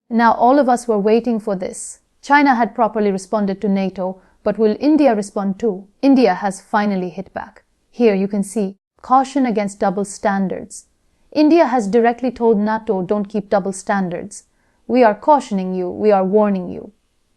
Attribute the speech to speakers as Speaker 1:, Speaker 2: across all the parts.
Speaker 1: Now all of us were waiting for this. China had properly responded to NATO, but will India respond too? India has finally hit back. Here you can see, caution against double standards. India has directly told NATO, don't keep double standards. We are cautioning you, we are warning you.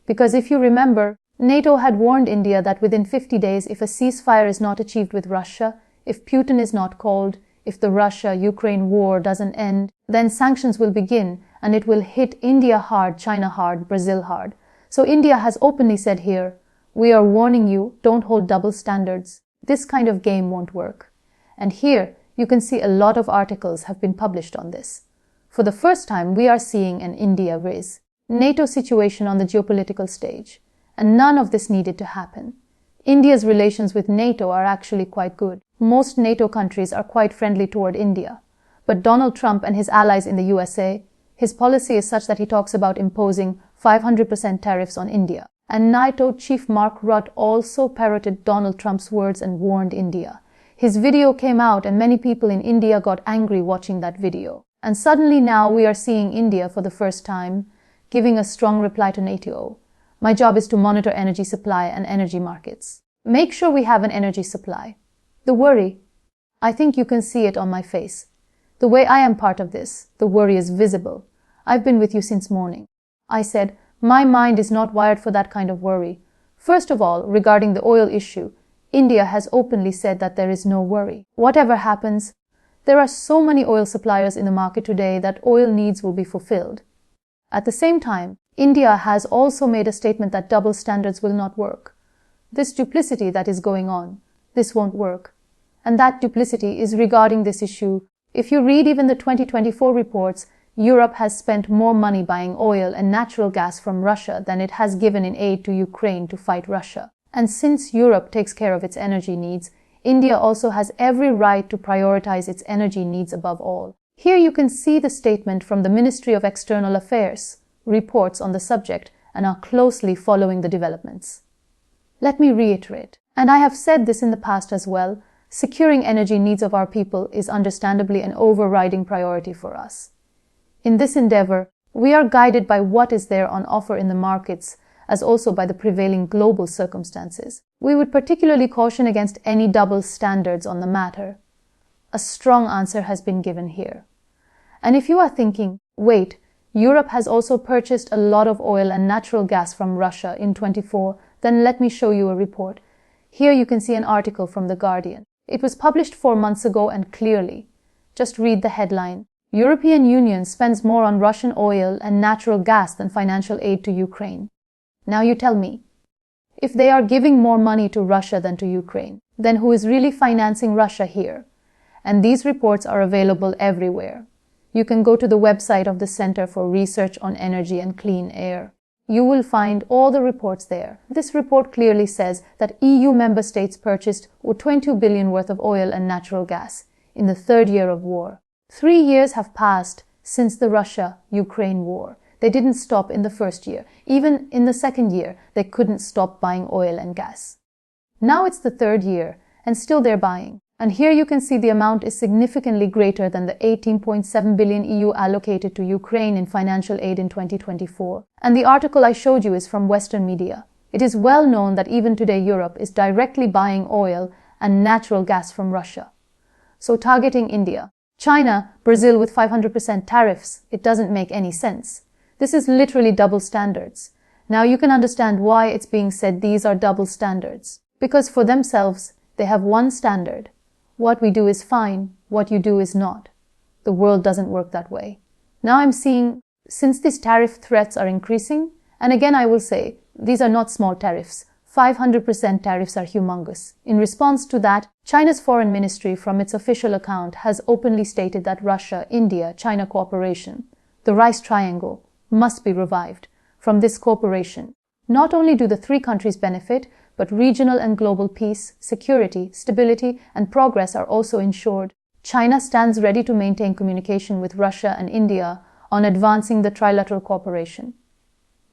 Speaker 1: Because if you remember, NATO had warned India that within 50 days, if a ceasefire is not achieved with Russia, if Putin is not called, if the Russia-Ukraine war doesn't end, then sanctions will begin and it will hit India hard, China hard, Brazil hard. So India has openly said here, we are warning you, don't hold double standards. This kind of game won't work. And here you can see a lot of articles have been published on this. For the first time, we are seeing an India-RIC, NATO situation on the geopolitical stage. And none of this needed to happen. India's relations with NATO are actually quite good. Most NATO countries are quite friendly toward India. But Donald Trump and his allies in the USA, his policy is such that he talks about imposing 500% tariffs on India. And NATO chief Mark Rutte also parroted Donald Trump's words and warned India. His video came out and many people in India got angry watching that video. And suddenly now we are seeing India for the first time giving a strong reply to NATO. My job is to monitor energy supply and energy markets. Make sure we have an energy supply. The worry, I think you can see it on my face. The way I am part of this, the worry is visible. I've been with you since morning. I said, my mind is not wired for that kind of worry. First of all, regarding the oil issue, India has openly said that there is no worry. Whatever happens, there are so many oil suppliers in the market today that oil needs will be fulfilled. At the same time, India has also made a statement that double standards will not work. This duplicity that is going on, this won't work. And that duplicity is regarding this issue. If you read even the 2024 reports, Europe has spent more money buying oil and natural gas from Russia than it has given in aid to Ukraine to fight Russia. And since Europe takes care of its energy needs, India also has every right to prioritize its energy needs above all. Here you can see the statement from the Ministry of External Affairs, reports on the subject, and are closely following the developments. Let me reiterate, and I have said this in the past as well, securing energy needs of our people is understandably an overriding priority for us. In this endeavor, we are guided by what is there on offer in the markets, as also by the prevailing global circumstances. We would particularly caution against any double standards on the matter. A strong answer has been given here. And if you are thinking, wait, Europe has also purchased a lot of oil and natural gas from Russia in 24, then let me show you a report. Here you can see an article from The Guardian. It was published 4 months ago and clearly. Just read the headline. European Union spends more on Russian oil and natural gas than financial aid to Ukraine. Now you tell me, if they are giving more money to Russia than to Ukraine, then who is really financing Russia here? And these reports are available everywhere. You can go to the website of the Center for Research on Energy and Clean Air. You will find all the reports there. This report clearly says that EU member states purchased 22 billion worth of oil and natural gas in the third year of war. 3 years have passed since the Russia-Ukraine war. They didn't stop in the first year. Even in the second year, they couldn't stop buying oil and gas. Now it's the third year, and still they're buying. And here you can see the amount is significantly greater than the 18.7 billion EU allocated to Ukraine in financial aid in 2024. And the article I showed you is from Western media. It is well known that even today Europe is directly buying oil and natural gas from Russia. So targeting India, China, Brazil with 500% tariffs, it doesn't make any sense. This is literally double standards. Now you can understand why it's being said these are double standards. Because for themselves, they have one standard. What we do is fine, what you do is not. The world doesn't work that way. Now I'm seeing, since these tariff threats are increasing, and again I will say, these are not small tariffs. 500% tariffs are humongous. In response to that, China's foreign ministry from its official account has openly stated that Russia-India-China cooperation, the Rice Triangle, must be revived. From this cooperation, not only do the three countries benefit, but regional and global peace, security, stability, and progress are also ensured. China stands ready to maintain communication with Russia and India on advancing the trilateral cooperation.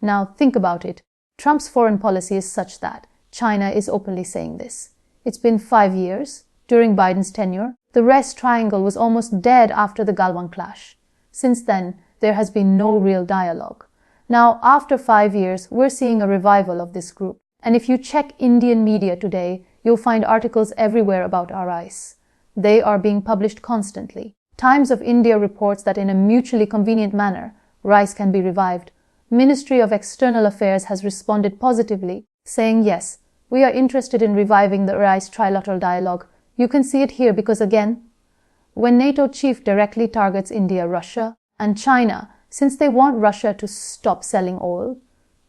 Speaker 1: Now think about it. Trump's foreign policy is such that China is openly saying this. It's been 5 years. During Biden's tenure, the Rice Triangle was almost dead after the Galwan clash. Since then, there has been no real dialogue. Now, after 5 years, we're seeing a revival of this group. And if you check Indian media today, you'll find articles everywhere about RICE. They are being published constantly. Times of India reports that in a mutually convenient manner, RICE can be revived. Ministry of External Affairs has responded positively, saying yes, we are interested in reviving the RICE trilateral dialogue. You can see it here because again, when NATO chief directly targets India, Russia, and China, since they want Russia to stop selling oil,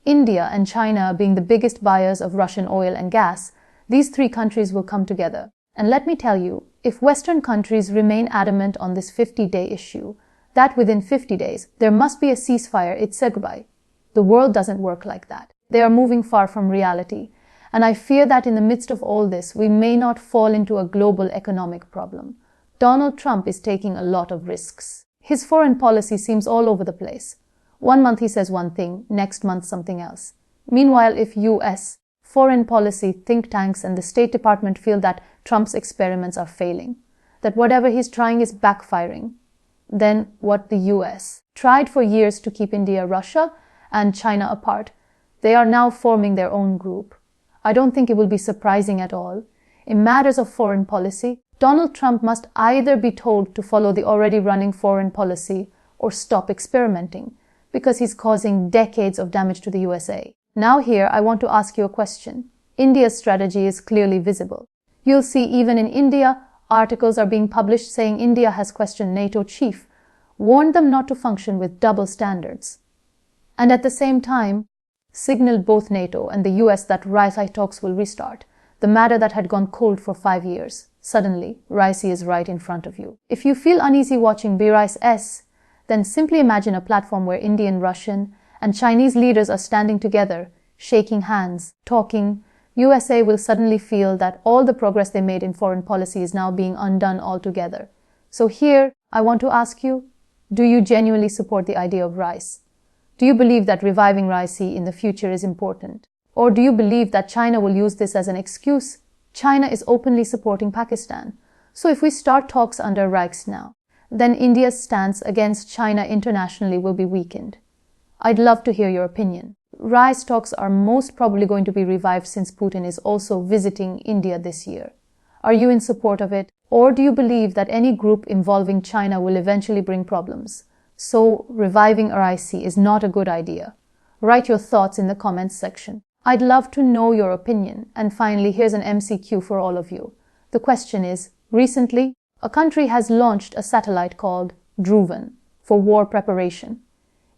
Speaker 1: India and China being the biggest buyers of Russian oil and gas, these three countries will come together. And let me tell you, if Western countries remain adamant on this 50-day issue, that within 50 days there must be a ceasefire, it's said goodbye. The world doesn't work like that. They are moving far from reality. And I fear that in the midst of all this, we may not fall into a global economic problem. Donald Trump is taking a lot of risks. His foreign policy seems all over the place. One month he says one thing, next month something else. Meanwhile, if US foreign policy think tanks and the State Department feel that Trump's experiments are failing, that whatever he's trying is backfiring, then what the US tried for years to keep India, Russia, and China apart, they are now forming their own group. I don't think it will be surprising at all. In matters of foreign policy, Donald Trump must either be told to follow the already running foreign policy or stop experimenting, because he's causing decades of damage to the USA. Now here, I want to ask you a question. India's strategy is clearly visible. You'll see even in India, articles are being published saying India has questioned NATO chief, warned them not to function with double standards, and at the same time, signaled both NATO and the US that RICE talks will restart, the matter that had gone cold for 5 years. Suddenly, RICE is right in front of you. If you feel uneasy watching BRICE, then simply imagine a platform where Indian, Russian, and Chinese leaders are standing together, shaking hands, talking. USA will suddenly feel that all the progress they made in foreign policy is now being undone altogether. So here, I want to ask you, do you genuinely support the idea of RICE? Do you believe that reviving RICE in the future is important? Or do you believe that China will use this as an excuse? China is openly supporting Pakistan. So if we start talks under RICE now, then India's stance against China internationally will be weakened. I'd love to hear your opinion. RICE talks are most probably going to be revived since Putin is also visiting India this year. Are you in support of it? Or do you believe that any group involving China will eventually bring problems? So reviving RICE is not a good idea. Write your thoughts in the comments section. I'd love to know your opinion. And finally, here's an MCQ for all of you. The question is, recently, a country has launched a satellite called Dhruvan for war preparation.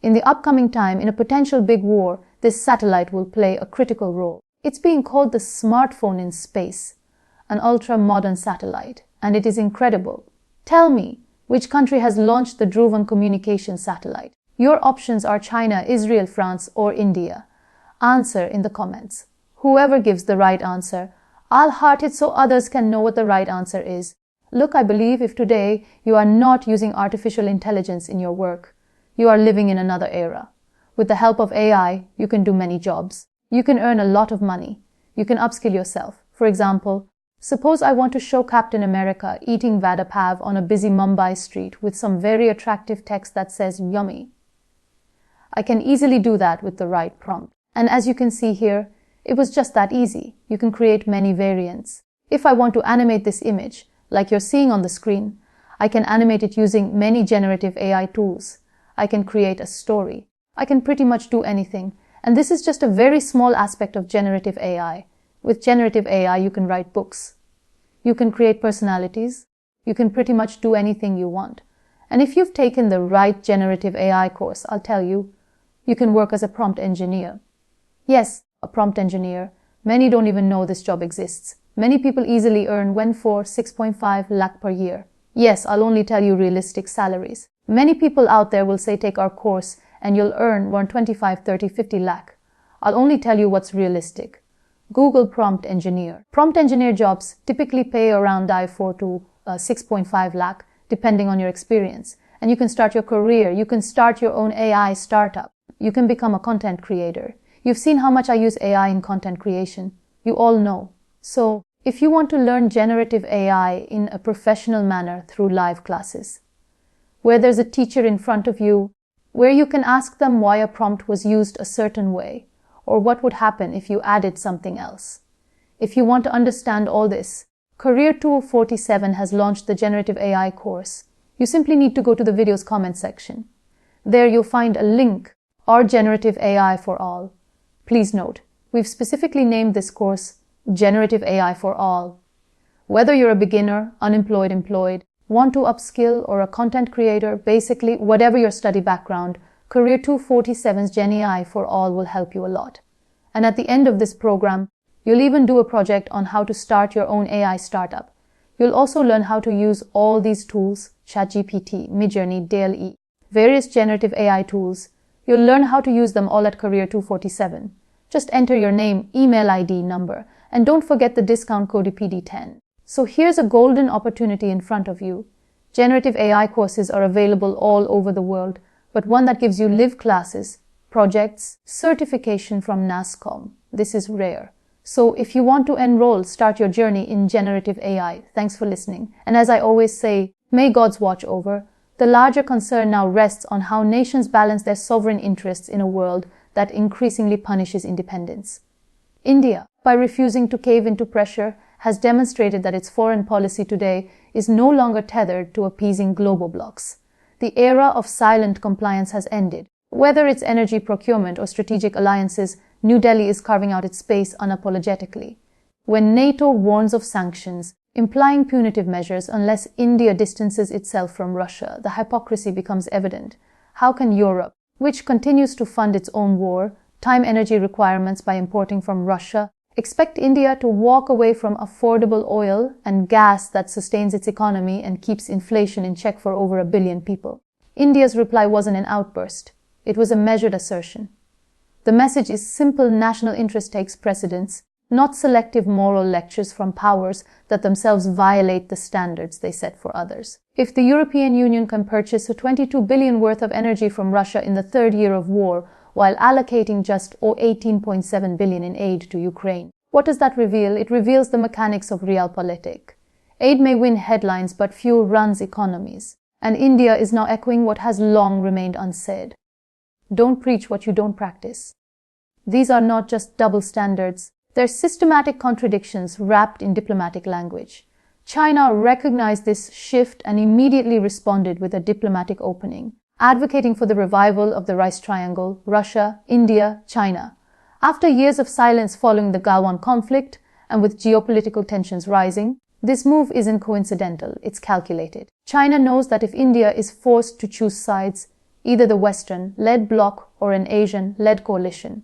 Speaker 1: In the upcoming time, in a potential big war, this satellite will play a critical role. It's being called the smartphone in space, an ultra-modern satellite, and it is incredible. Tell me, which country has launched the Dhruvan communication satellite? Your options are China, Israel, France, or India. Answer in the comments. Whoever gives the right answer, I'll heart it so others can know what the right answer is. Look, I believe if today you are not using artificial intelligence in your work, you are living in another era. With the help of AI, you can do many jobs. You can earn a lot of money. You can upskill yourself. For example, suppose I want to show Captain America eating vada pav on a busy Mumbai street with some very attractive text that says yummy. I can easily do that with the right prompt. And as you can see here, it was just that easy. You can create many variants. If I want to animate this image, like you're seeing on the screen, I can animate it using many generative AI tools. I can create a story. I can pretty much do anything. And this is just a very small aspect of generative AI. With generative AI, you can write books. You can create personalities. You can pretty much do anything you want. And if you've taken the right generative AI course, I'll tell you, you can work as a prompt engineer. Yes, a prompt engineer. Many don't even know this job exists. Many people easily earn 6.5 lakh per year. Yes, I'll only tell you realistic salaries. Many people out there will say take our course and you'll earn 25, 30, 50 lakh. I'll only tell you what's realistic. Google prompt engineer. Prompt engineer jobs typically pay around 4 to 6.5 lakh depending on your experience. And you can start your career. You can start your own AI startup. You can become a content creator. You've seen how much I use AI in content creation. You all know. So, if you want to learn generative AI in a professional manner through live classes, where there's a teacher in front of you where you can ask them why a prompt was used a certain way, or what would happen if you added something else. If you want to understand all this, Career 247 has launched the Generative AI course. You simply need to go to the video's comment section. There you'll find a link, or Generative AI for All. Please note, we've specifically named this course Generative AI for All. Whether you're a beginner, unemployed, employed, want to upskill, or a content creator, basically whatever your study background, Career 247's Gen AI for All will help you a lot. And at the end of this program, you'll even do a project on how to start your own AI startup. You'll also learn how to use all these tools, ChatGPT, Midjourney, DALL-E, various generative AI tools. You'll learn how to use them all at Career 247. Just enter your name, email ID, number, and don't forget the discount code PD10. So here's a golden opportunity in front of you. Generative AI courses are available all over the world, but one that gives you live classes, projects, certification from NASSCOM. This is rare. So if you want to enroll, start your journey in generative AI. Thanks for listening. And as I always say, may God's watch over. The larger concern now rests on how nations balance their sovereign interests in a world that increasingly punishes independence. India, by refusing to cave into pressure, has demonstrated that its foreign policy today is no longer tethered to appeasing global blocs. The era of silent compliance has ended. Whether it's energy procurement or strategic alliances, New Delhi is carving out its space unapologetically. When NATO warns of sanctions, implying punitive measures unless India distances itself from Russia, the hypocrisy becomes evident. How can Europe, which continues to fund its own war, time energy requirements by importing from Russia, expect India to walk away from affordable oil and gas that sustains its economy and keeps inflation in check for over 1 billion people? India's reply wasn't an outburst. It was a measured assertion. The message is simple: national interest takes precedence, not selective moral lectures from powers that themselves violate the standards they set for others. If the European Union can purchase 22 billion worth of energy from Russia in the third year of war, while allocating just 18.7 billion in aid to Ukraine, what does that reveal? It reveals the mechanics of realpolitik. Aid may win headlines, but fuel runs economies. And India is now echoing what has long remained unsaid. Don't preach what you don't practice. These are not just double standards. They're systematic contradictions wrapped in diplomatic language. China recognized this shift and immediately responded with a diplomatic opening, advocating for the revival of the Rice Triangle: Russia, India, China. After years of silence following the Galwan conflict, and with geopolitical tensions rising, this move isn't coincidental, it's calculated. China knows that if India is forced to choose sides, either the Western-led bloc or an Asian-led coalition,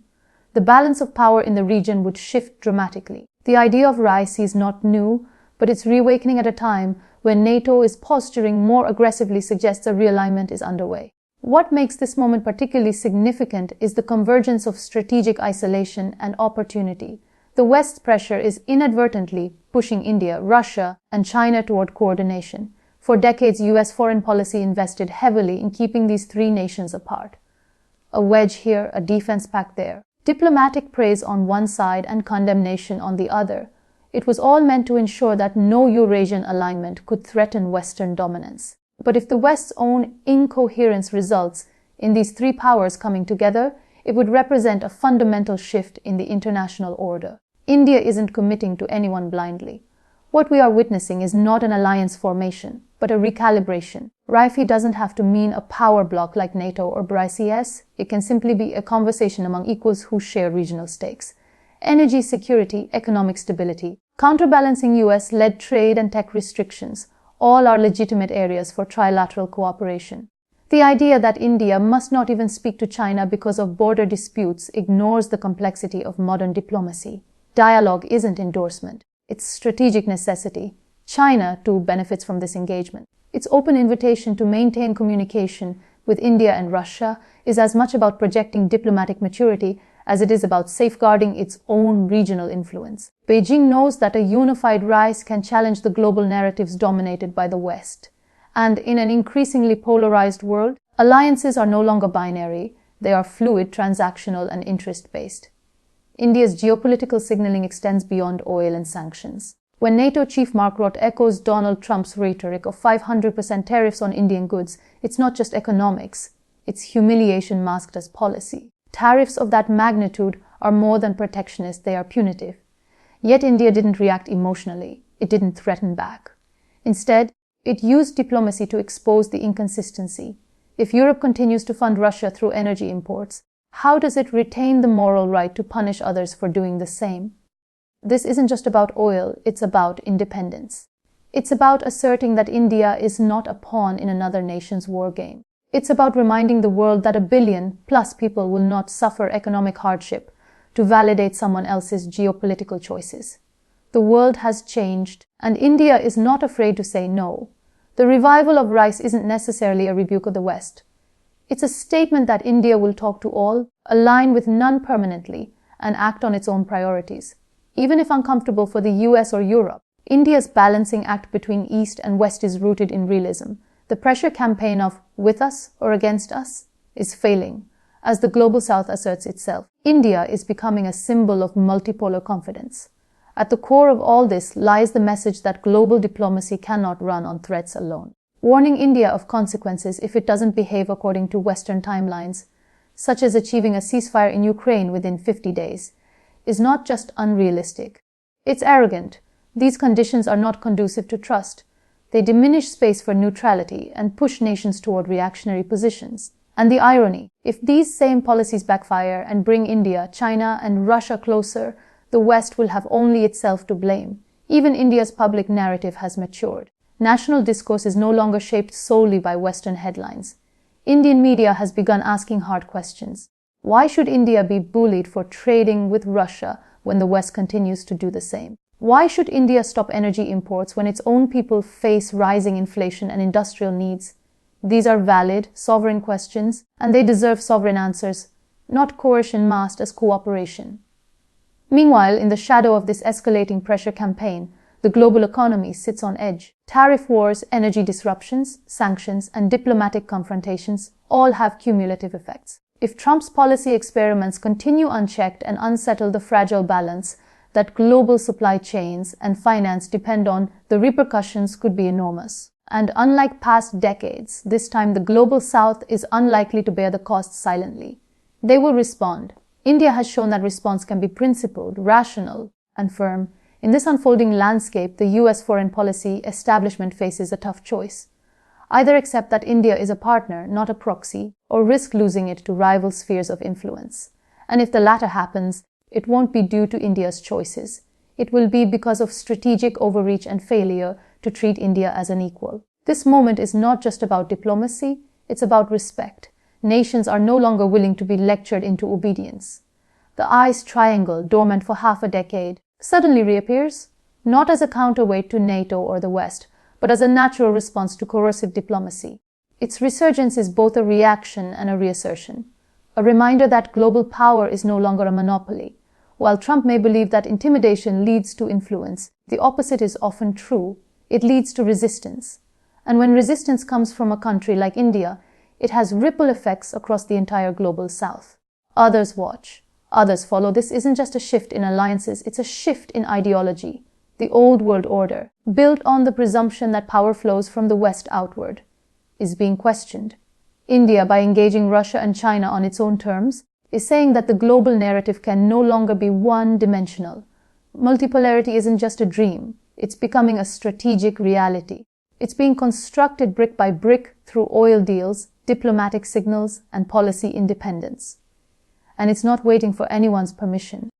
Speaker 1: the balance of power in the region would shift dramatically. The idea of RIC is not new, but its reawakening at a time when NATO is posturing more aggressively suggests a realignment is underway. What makes this moment particularly significant is the convergence of strategic isolation and opportunity. The West's pressure is inadvertently pushing India, Russia, and China toward coordination. For decades, US foreign policy invested heavily in keeping these three nations apart. A wedge here, a defense pact there. Diplomatic praise on one side and condemnation on the other. It was all meant to ensure that no Eurasian alignment could threaten Western dominance. But if the West's own incoherence results in these three powers coming together, it would represent a fundamental shift in the international order. India isn't committing to anyone blindly. What we are witnessing is not an alliance formation, but a recalibration. RIFI doesn't have to mean a power bloc like NATO or BRICS. It can simply be a conversation among equals who share regional stakes. Energy security, economic stability, counterbalancing US-led trade and tech restrictions, all are legitimate areas for trilateral cooperation. The idea that India must not even speak to China because of border disputes ignores the complexity of modern diplomacy. Dialogue isn't endorsement. It's strategic necessity. China, too, benefits from this engagement. Its open invitation to maintain communication with India and Russia is as much about projecting diplomatic maturity as it is about safeguarding its own regional influence. Beijing knows that a unified RICE can challenge the global narratives dominated by the West. And in an increasingly polarized world, alliances are no longer binary. They are fluid, transactional, and interest-based. India's geopolitical signaling extends beyond oil and sanctions. When NATO chief Mark Rutte echoes Donald Trump's rhetoric of 500% tariffs on Indian goods, it's not just economics. It's humiliation masked as policy. Tariffs of that magnitude are more than protectionist, they are punitive. Yet India didn't react emotionally. It didn't threaten back. Instead, it used diplomacy to expose the inconsistency. If Europe continues to fund Russia through energy imports, how does it retain the moral right to punish others for doing the same? This isn't just about oil, it's about independence. It's about asserting that India is not a pawn in another nation's war game. It's about reminding the world that 1 billion plus people will not suffer economic hardship to validate someone else's geopolitical choices. The world has changed, and India is not afraid to say no. The revival of RICE isn't necessarily a rebuke of the West. It's a statement that India will talk to all, align with none permanently, and act on its own priorities. Even if uncomfortable for the US or Europe, India's balancing act between East and West is rooted in realism. The pressure campaign of with us or against us is failing. As the global South asserts itself, India is becoming a symbol of multipolar confidence. At the core of all this lies the message that global diplomacy cannot run on threats alone. Warning India of consequences if it doesn't behave according to Western timelines, such as achieving a ceasefire in Ukraine within 50 days, is not just unrealistic. It's arrogant. These conditions are not conducive to trust. They diminish space for neutrality and push nations toward reactionary positions. And the irony, if these same policies backfire and bring India, China, and Russia closer, the West will have only itself to blame. Even India's public narrative has matured. National discourse is no longer shaped solely by Western headlines. Indian media has begun asking hard questions. Why should India be bullied for trading with Russia when the West continues to do the same? Why should India stop energy imports when its own people face rising inflation and industrial needs? These are valid, sovereign questions, and they deserve sovereign answers, not coercion masked as cooperation. Meanwhile, in the shadow of this escalating pressure campaign, the global economy sits on edge. Tariff wars, energy disruptions, sanctions, and diplomatic confrontations all have cumulative effects. If Trump's policy experiments continue unchecked and unsettle the fragile balance that global supply chains and finance depend on, the repercussions could be enormous. And unlike past decades, this time the global South is unlikely to bear the costs silently. They will respond. India has shown that response can be principled, rational, and firm. In this unfolding landscape, the US foreign policy establishment faces a tough choice. Either accept that India is a partner, not a proxy, or risk losing it to rival spheres of influence. And if the latter happens, it won't be due to India's choices. It will be because of strategic overreach and failure to treat India as an equal. This moment is not just about diplomacy, it's about respect. Nations are no longer willing to be lectured into obedience. The ice triangle, dormant for half a decade, suddenly reappears, not as a counterweight to NATO or the West, but as a natural response to coercive diplomacy. Its resurgence is both a reaction and a reassertion, a reminder that global power is no longer a monopoly. While Trump may believe that intimidation leads to influence, the opposite is often true. It leads to resistance. And when resistance comes from a country like India, it has ripple effects across the entire global South. Others watch. Others follow. This isn't just a shift in alliances, it's a shift in ideology. The old world order, built on the presumption that power flows from the West outward, is being questioned. India, by engaging Russia and China on its own terms, is saying that the global narrative can no longer be one-dimensional. Multipolarity isn't just a dream, it's becoming a strategic reality. It's being constructed brick by brick through oil deals, diplomatic signals, and policy independence. And it's not waiting for anyone's permission.